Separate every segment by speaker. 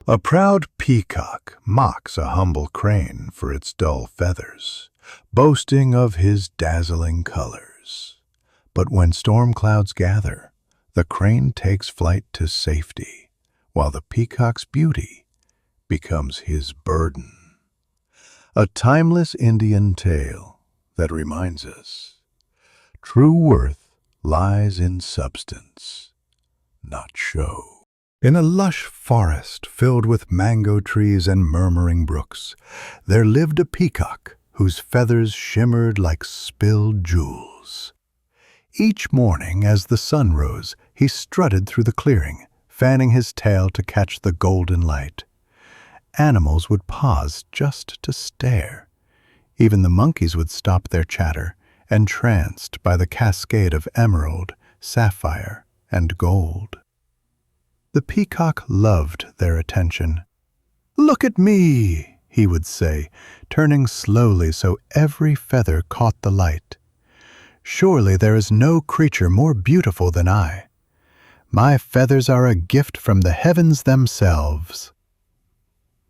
Speaker 1: A proud peacock mocks a humble crane for its dull feathers, boasting of his dazzling colors. But when storm clouds gather, the crane takes flight to safety, while the peacock's beauty becomes his burden. A timeless Indian tale that reminds us, true worth lies in substance, not show. In a lush forest filled with mango trees and murmuring brooks, there lived a peacock whose feathers shimmered like spilled jewels. Each morning as the sun rose, he strutted through the clearing, fanning his tail to catch the golden light. Animals would pause just to stare. Even the monkeys would stop their chatter, entranced by the cascade of emerald, sapphire, and gold. The peacock loved their attention. "Look at me," he would say, turning slowly so every feather caught the light. "Surely there is no creature more beautiful than I. My feathers are a gift from the heavens themselves."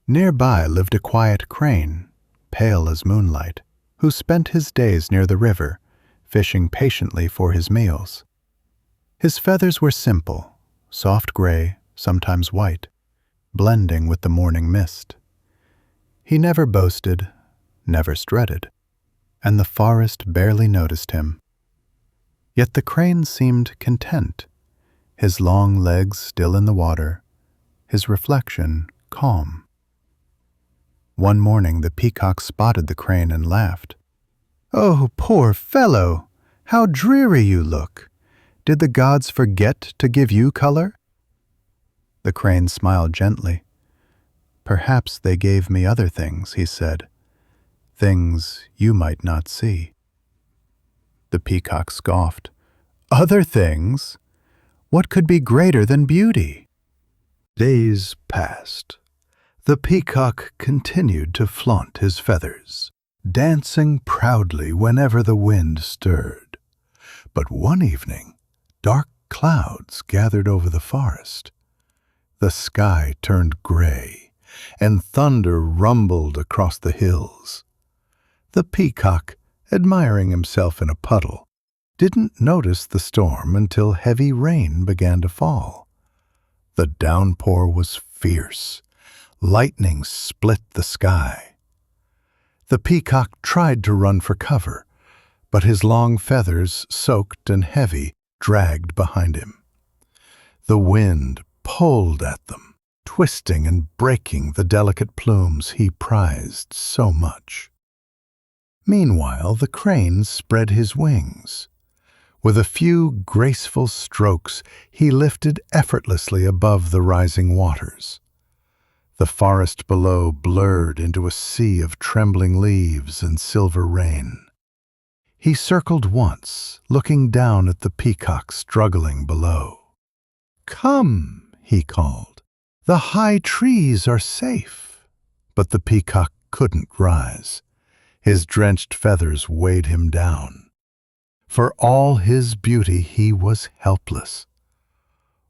Speaker 1: Nearby lived a quiet crane, pale as moonlight, who spent his days near the river, fishing patiently for his meals. His feathers were simple, soft gray, sometimes white, blending with the morning mist. He never boasted, never strutted, and the forest barely noticed him. Yet the crane seemed content, his long legs still in the water, his reflection calm. One morning the peacock spotted the crane and laughed. "Oh, poor fellow! How dreary you look! Did the gods forget to give you color?" The crane smiled gently. "Perhaps they gave me other things," he said. "Things you might not see." The peacock scoffed. "Other things? What could be greater than beauty?" Days passed. The peacock continued to flaunt his feathers, dancing proudly whenever the wind stirred. But one evening, dark clouds gathered over the forest. The sky turned gray, and thunder rumbled across the hills. The peacock, admiring himself in a puddle, didn't notice the storm until heavy rain began to fall. The downpour was fierce. Lightning split the sky. The peacock tried to run for cover, but his long feathers, soaked and heavy, dragged behind him. The wind pulled at them, twisting and breaking the delicate plumes he prized so much. Meanwhile, the crane spread his wings. With a few graceful strokes, he lifted effortlessly above the rising waters. The forest below blurred into a sea of trembling leaves and silver rain. He circled once, looking down at the peacock struggling below. "Come," he called. "The high trees are safe." But the peacock couldn't rise. His drenched feathers weighed him down. For all his beauty, he was helpless.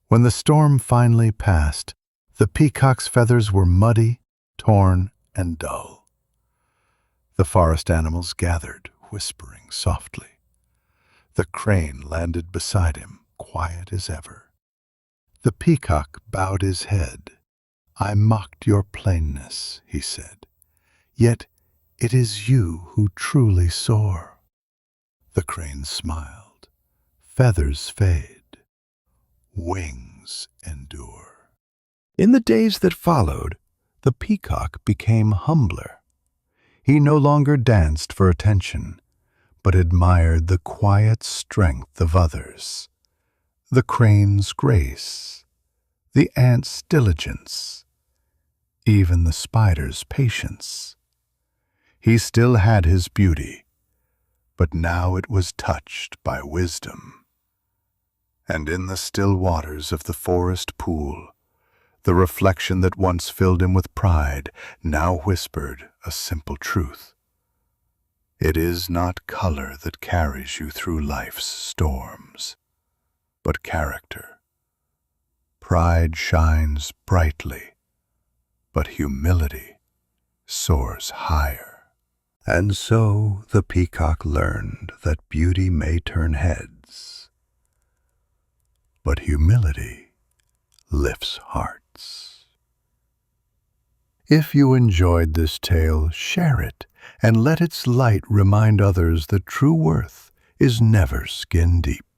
Speaker 1: When the storm finally passed, the peacock's feathers were muddy, torn, and dull. The forest animals gathered, whispering softly. The crane landed beside him, quiet as ever. The peacock bowed his head. "I mocked your plainness," he said. "Yet it is you who truly soar." The crane smiled. "Feathers fade. Wings endure." In the days that followed, the peacock became humbler. He no longer danced for attention, but admired the quiet strength of others. The crane's grace, the ant's diligence, even the spider's patience. He still had his beauty, but now it was touched by wisdom. And in the still waters of the forest pool, the reflection that once filled him with pride now whispered a simple truth. It is not color that carries you through life's storms, but character. Pride shines brightly but humility soars higher. And so the peacock learned that beauty may turn heads, but humility lifts hearts. If you enjoyed this tale, share it and let its light remind others that true worth is never skin deep.